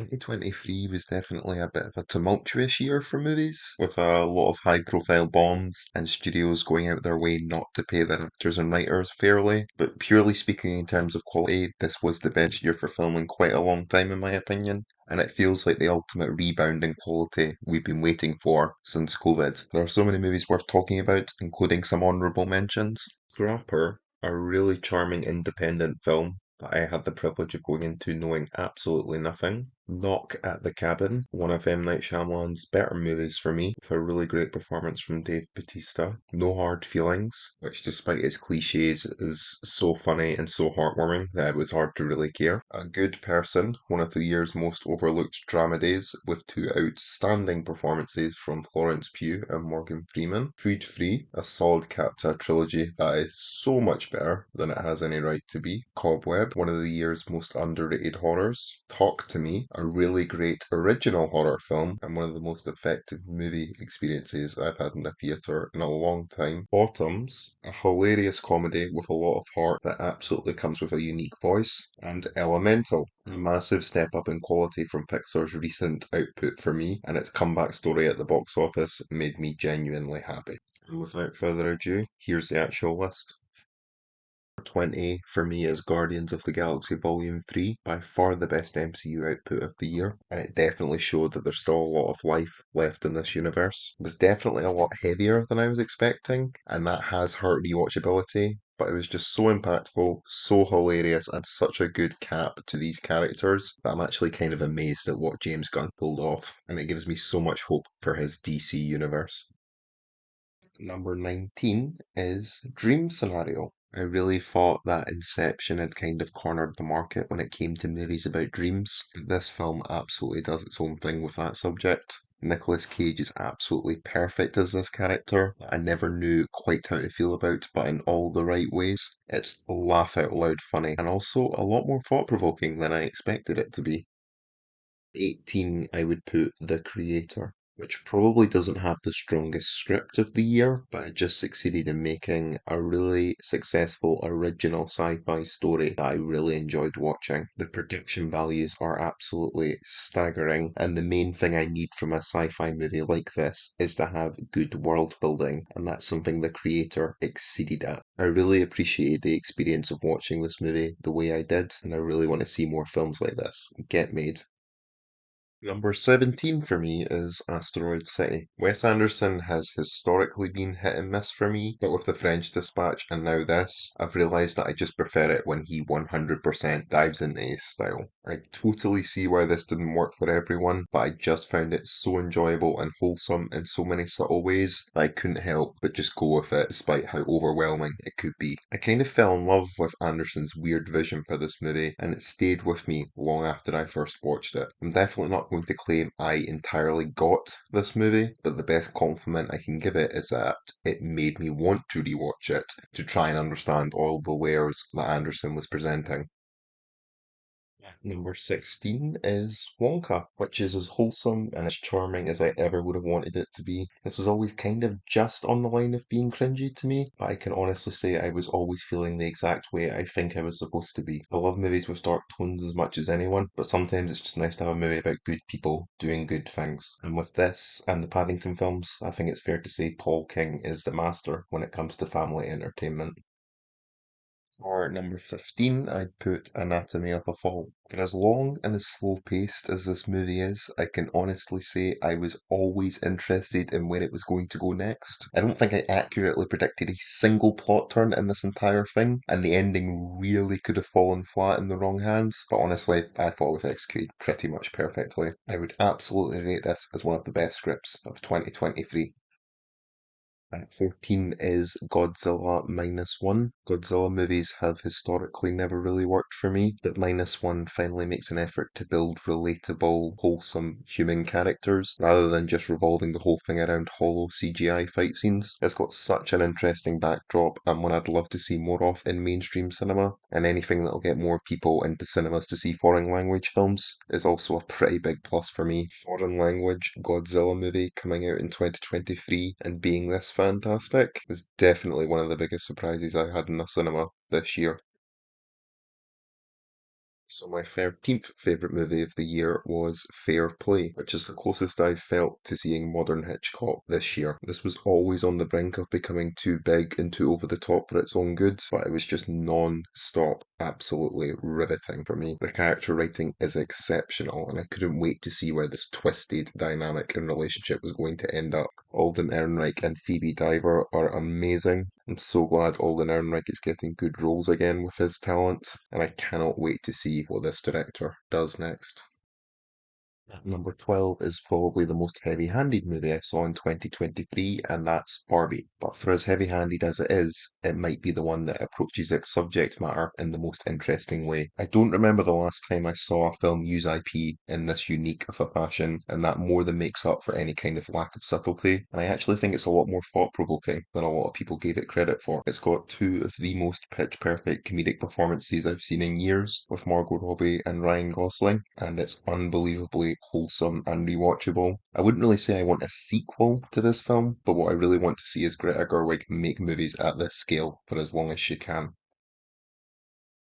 2023 was definitely a bit of a tumultuous year for movies, with a lot of high profile bombs and studios going out their way not to pay their actors and writers fairly. But purely speaking, in terms of quality, this was the best year for film in quite a long time, in my opinion. And it feels like the ultimate rebound in quality we've been waiting for since COVID. There are so many movies worth talking about, including some honourable mentions. Scrapper, a really charming independent film that I had the privilege of going into knowing absolutely nothing. Knock at the Cabin, one of M. Night Shyamalan's better movies for me, with a really great performance from Dave Bautista. No Hard Feelings, which despite its cliches is so funny and so heartwarming that it was hard to really care. A Good Person, one of the year's most overlooked dramedies, with two outstanding performances from Florence Pugh and Morgan Freeman. Creed 3, a solid cap to a trilogy that is so much better than it has any right to be. Cobweb, one of the year's most underrated horrors. Talk to Me, a really great original horror film and one of the most effective movie experiences I've had in a theatre in a long time. Autumns, a hilarious comedy with a lot of heart that absolutely comes with a unique voice. And Elemental, a massive step up in quality from Pixar's recent output for me, and its comeback story at the box office made me genuinely happy. And without further ado, here's the actual list. 20 for me is Guardians of the Galaxy Volume 3, by far the best MCU output of the year, and it definitely showed that there's still a lot of life left in this universe. It was definitely a lot heavier than I was expecting, and that has hurt rewatchability, but it was just so impactful, so hilarious, and such a good cap to these characters that I'm actually kind of amazed at what James Gunn pulled off, and it gives me so much hope for his DC universe. Number 19 is Dream Scenario. I really thought that Inception had kind of cornered the market when it came to movies about dreams. This film absolutely does its own thing with that subject. Nicolas Cage is absolutely perfect as this character that I never knew quite how to feel about, but in all the right ways. It's laugh out loud funny and also a lot more thought provoking than I expected it to be. 18, I would put The Creator, which probably doesn't have the strongest script of the year, but it just succeeded in making a really successful original sci-fi story that I really enjoyed watching. The production values are absolutely staggering, and the main thing I need from a sci-fi movie like this is to have good world building, and that's something The Creator exceeded at. I really appreciated the experience of watching this movie the way I did, and I really want to see more films like this get made. Number 17 for me is Asteroid City. Wes Anderson has historically been hit and miss for me, but with The French Dispatch and now this, I've realised that I just prefer it when he 100% dives into his style. I totally see why this didn't work for everyone, but I just found it so enjoyable and wholesome in so many subtle ways that I couldn't help but just go with it despite how overwhelming it could be. I kind of fell in love with Anderson's weird vision for this movie, and it stayed with me long after I first watched it. I'm definitely not going to claim I entirely got this movie, but the best compliment I can give it is that it made me want to rewatch it to try and understand all the layers that Anderson was presenting. Number 16 is Wonka, which is as wholesome and as charming as I ever would have wanted it to be. This was always kind of just on the line of being cringy to me, but I can honestly say I was always feeling the exact way I think I was supposed to be. I love movies with dark tones as much as anyone, but sometimes it's just nice to have a movie about good people doing good things. And with this and the Paddington films, I think it's fair to say Paul King is the master when it comes to family entertainment. For number 15, I'd put Anatomy of a Fall. For as long and as slow paced as this movie is, I can honestly say I was always interested in where it was going to go next. I don't think I accurately predicted a single plot turn in this entire thing, and the ending really could have fallen flat in the wrong hands, but honestly, I thought it was executed pretty much perfectly. I would absolutely rate this as one of the best scripts of 2023. At 14 is Godzilla Minus One. Godzilla movies have historically never really worked for me, but Minus One finally makes an effort to build relatable, wholesome human characters rather than just revolving the whole thing around hollow CGI fight scenes. It's got such an interesting backdrop and one I'd love to see more of in mainstream cinema, and anything that'll get more people into cinemas to see foreign language films is also a pretty big plus for me. Foreign language Godzilla movie coming out in 2023 and being this fantastic is definitely one of the biggest surprises I had in the cinema this year. So my 13th favourite movie of the year was Fair Play, which is the closest I've felt to seeing modern Hitchcock this year. This was always on the brink of becoming too big and too over the top for its own good, but it was just non-stop, absolutely riveting for me. The character writing is exceptional, and I couldn't wait to see where this twisted dynamic and relationship was going to end up. Alden Ehrenreich and Phoebe Diver are amazing. I'm so glad Alden Ehrenreich is getting good roles again with his talent, and I cannot wait to see what this director does next. At number 12 is probably the most heavy-handed movie I saw in 2023, and that's Barbie. But for as heavy-handed as it is, it might be the one that approaches its subject matter in the most interesting way. I don't remember the last time I saw a film use IP in this unique of a fashion, and that more than makes up for any kind of lack of subtlety. And I actually think it's a lot more thought-provoking than a lot of people gave it credit for. It's got two of the most pitch-perfect comedic performances I've seen in years, with Margot Robbie and Ryan Gosling, and it's unbelievably wholesome and rewatchable. I wouldn't really say I want a sequel to this film, but what I really want to see is Greta Gerwig make movies at this scale for as long as she can.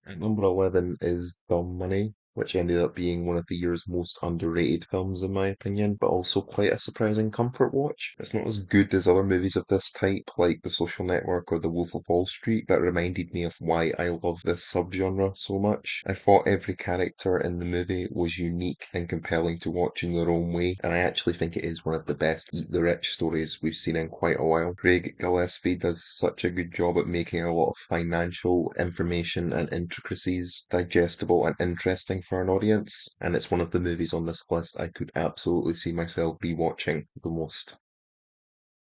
At number 11 is Dumb Money, which ended up being one of the year's most underrated films, in my opinion, but also quite a surprising comfort watch. It's not as good as other movies of this type, like The Social Network or The Wolf of Wall Street, but it reminded me of why I love this subgenre so much. I thought every character in the movie was unique and compelling to watch in their own way, and I actually think it is one of the best Eat the Rich stories we've seen in quite a while. Craig Gillespie does such a good job at making a lot of financial information and intricacies digestible and interesting for an audience, and it's one of the movies on this list I could absolutely see myself rewatching the most.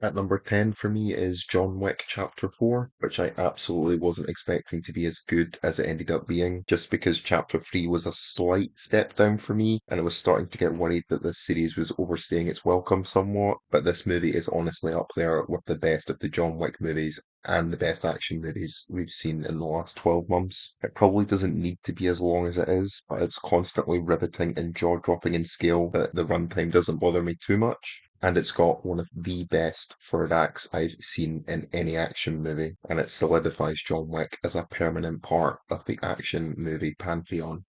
At number 10 for me is John Wick Chapter 4, which I absolutely wasn't expecting to be as good as it ended up being, just because Chapter 3 was a slight step down for me, and I was starting to get worried that this series was overstaying its welcome somewhat, but this movie is honestly up there with the best of the John Wick movies and the best action movies we've seen in the last 12 months. It probably doesn't need to be as long as it is, but it's constantly riveting and jaw-dropping in scale that the runtime doesn't bother me too much. And it's got one of the best third acts I've seen in any action movie, and it solidifies John Wick as a permanent part of the action movie pantheon.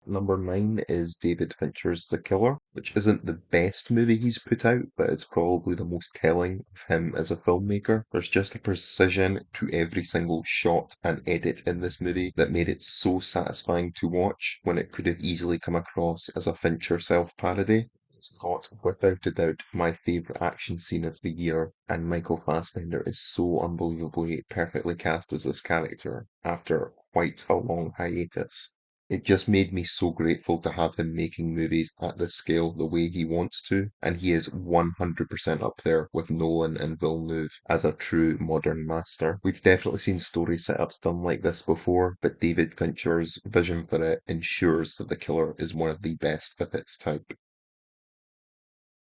Number 9 is David Fincher's The Killer, which isn't the best movie he's put out, but it's probably the most telling of him as a filmmaker. There's just a precision to every single shot and edit in this movie that made it so satisfying to watch when it could have easily come across as a Fincher self-parody. It's got, without a doubt, my favourite action scene of the year, and Michael Fassbender is so unbelievably perfectly cast as this character after quite a long hiatus. It just made me so grateful to have him making movies at this scale the way he wants to, and he is 100% up there with Nolan and Villeneuve as a true modern master. We've definitely seen story setups done like this before, but David Fincher's vision for it ensures that The Killer is one of the best of its type.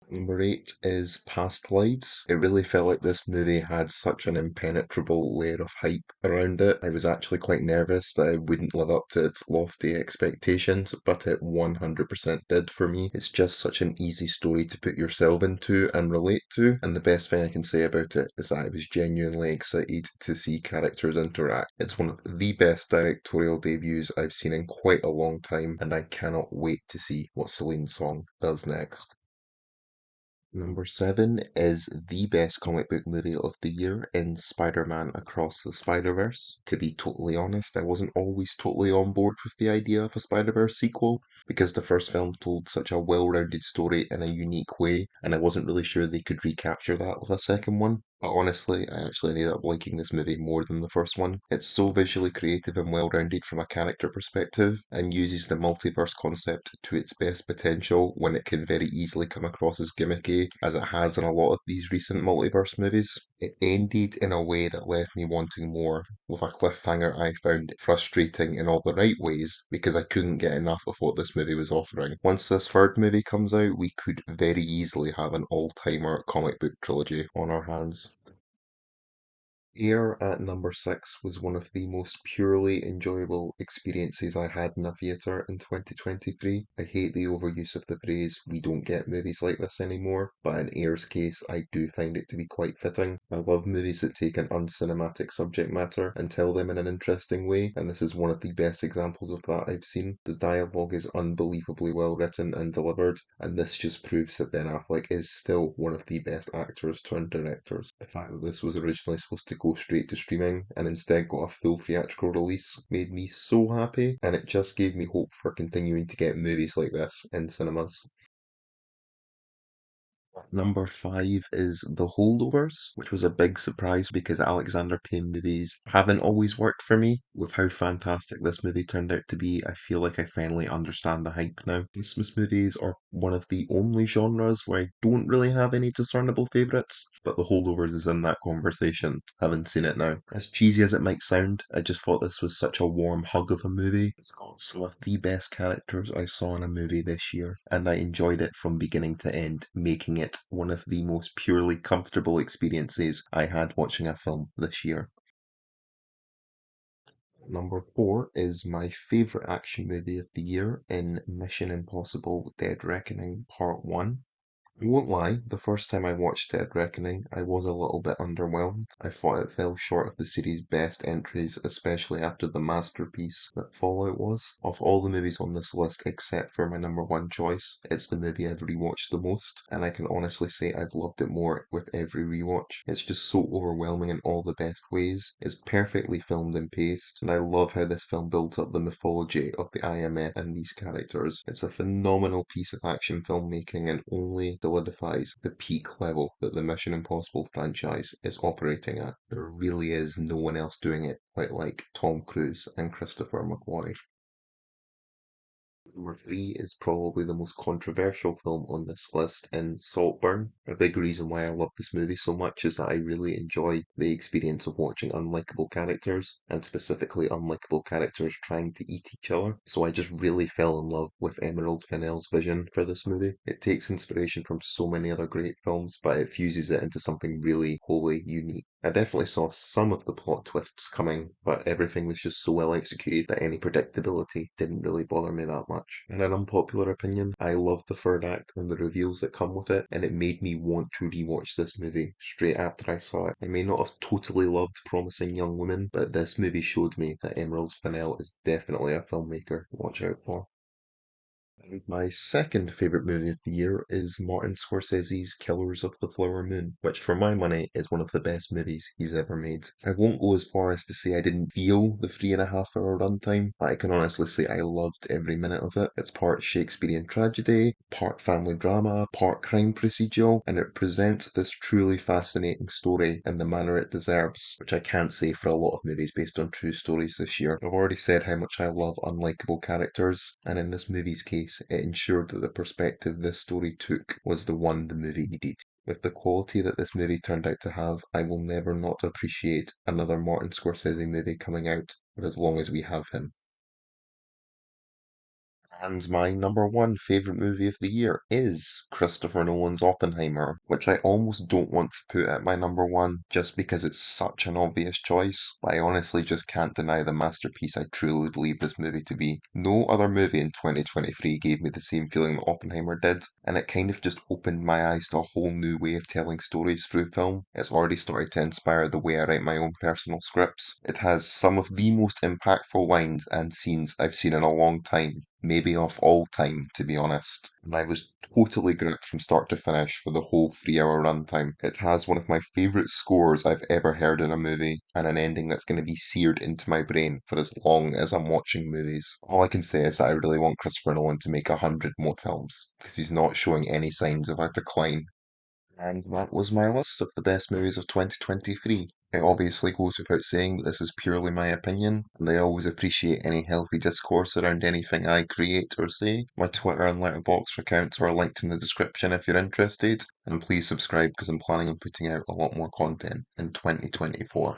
Number 8 is Past Lives. It really felt like this movie had such an impenetrable layer of hype around it. I was actually quite nervous that it wouldn't live up to its lofty expectations, but it 100% did for me. It's just such an easy story to put yourself into and relate to, and the best thing I can say about it is that I was genuinely excited to see characters interact. It's one of the best directorial debuts I've seen in quite a long time, and I cannot wait to see what Celine Song does next. Number 7 is the best comic book movie of the year in Spider-Man Across the Spider-Verse. To be totally honest, I wasn't always totally on board with the idea of a Spider-Verse sequel because the first film told such a well-rounded story in a unique way, and I wasn't really sure they could recapture that with a second one. But honestly, I actually ended up liking this movie more than the first one. It's so visually creative and well rounded from a character perspective, and uses the multiverse concept to its best potential when it can very easily come across as gimmicky, as it has in a lot of these recent multiverse movies. It ended in a way that left me wanting more, with a cliffhanger I found frustrating in all the right ways because I couldn't get enough of what this movie was offering. Once this third movie comes out, we could very easily have an all timer comic book trilogy on our hands. Air at number six was one of the most purely enjoyable experiences I had in a theatre in 2023. I hate the overuse of the phrase, we don't get movies like this anymore, but in Air's case, I do find it to be quite fitting. I love movies that take an uncinematic subject matter and tell them in an interesting way, and this is one of the best examples of that I've seen. The dialogue is unbelievably well written and delivered, and this just proves that Ben Affleck is still one of the best actors turned directors. The fact that this was originally supposed to go straight to streaming and instead got a full theatrical release made me so happy, and it just gave me hope for continuing to get movies like this in cinemas. Number five is The Holdovers, which was a big surprise because Alexander Payne movies haven't always worked for me. With how fantastic this movie turned out to be, I feel like I finally understand the hype now. Christmas movies are one of the only genres where I don't really have any discernible favourites, but The Holdovers is in that conversation. Haven't seen it now. As cheesy as it might sound, I just thought this was such a warm hug of a movie. It's got some of the best characters I saw in a movie this year, and I enjoyed it from beginning to end, making it one of the most purely comfortable experiences I had watching a film this year. Number four is my favourite action movie of the year in Mission Impossible Dead Reckoning Part 1. I won't lie, the first time I watched Dead Reckoning, I was a little bit underwhelmed. I thought it fell short of the series' best entries, especially after the masterpiece that Fallout was. Of all the movies on this list, except for my number one choice, it's the movie I've rewatched the most, and I can honestly say I've loved it more with every rewatch. It's just so overwhelming in all the best ways. It's perfectly filmed and paced, and I love how this film builds up the mythology of the IMF and these characters. It's a phenomenal piece of action filmmaking and only solidifies the peak level that the Mission Impossible franchise is operating at. There really is no one else doing it quite like Tom Cruise and Christopher McQuarrie. Number three is probably the most controversial film on this list in Saltburn. A big reason why I love this movie so much is that I really enjoy the experience of watching unlikable characters, and specifically unlikable characters trying to eat each other. So I just really fell in love with Emerald Fennell's vision for this movie. It takes inspiration from so many other great films, but it fuses it into something really wholly unique. I definitely saw some of the plot twists coming, but everything was just so well executed that any predictability didn't really bother me that much. In an unpopular opinion, I love the third act and the reveals that come with it, and it made me want to rewatch this movie straight after I saw it. I may not have totally loved Promising Young Woman, but this movie showed me that Emerald Fennell is definitely a filmmaker to watch out for. And my second favourite movie of the year is Martin Scorsese's Killers of the Flower Moon, which for my money is one of the best movies he's ever made. I won't go as far as to say I didn't feel the 3.5 hour runtime, but I can honestly say I loved every minute of it. It's part Shakespearean tragedy, part family drama, part crime procedural, and it presents this truly fascinating story in the manner it deserves, which I can't say for a lot of movies based on true stories this year. I've already said how much I love unlikable characters, and in this movie's case, it ensured that the perspective this story took was the one the movie needed. With the quality that this movie turned out to have, I will never not appreciate another Martin Scorsese movie coming out for as long as we have him. And my number one favourite movie of the year is Christopher Nolan's Oppenheimer, which I almost don't want to put at my number one just because it's such an obvious choice, but I honestly just can't deny the masterpiece I truly believe this movie to be. No other movie in 2023 gave me the same feeling that Oppenheimer did, and it kind of just opened my eyes to a whole new way of telling stories through film. It's already started to inspire the way I write my own personal scripts. It has some of the most impactful lines and scenes I've seen in a long time, maybe of all time, to be honest. And I was totally gripped from start to finish for the whole 3 hour runtime. It has one of my favourite scores I've ever heard in a movie, and an ending that's going to be seared into my brain for as long as I'm watching movies. All I can say is that I really want Christopher Nolan to make 100 more films, because he's not showing any signs of a decline. And that was my list of the best movies of 2023. It obviously goes without saying that this is purely my opinion, and I always appreciate any healthy discourse around anything I create or say. My Twitter and Letterboxd accounts are linked in the description if you're interested, and please subscribe because I'm planning on putting out a lot more content in 2024.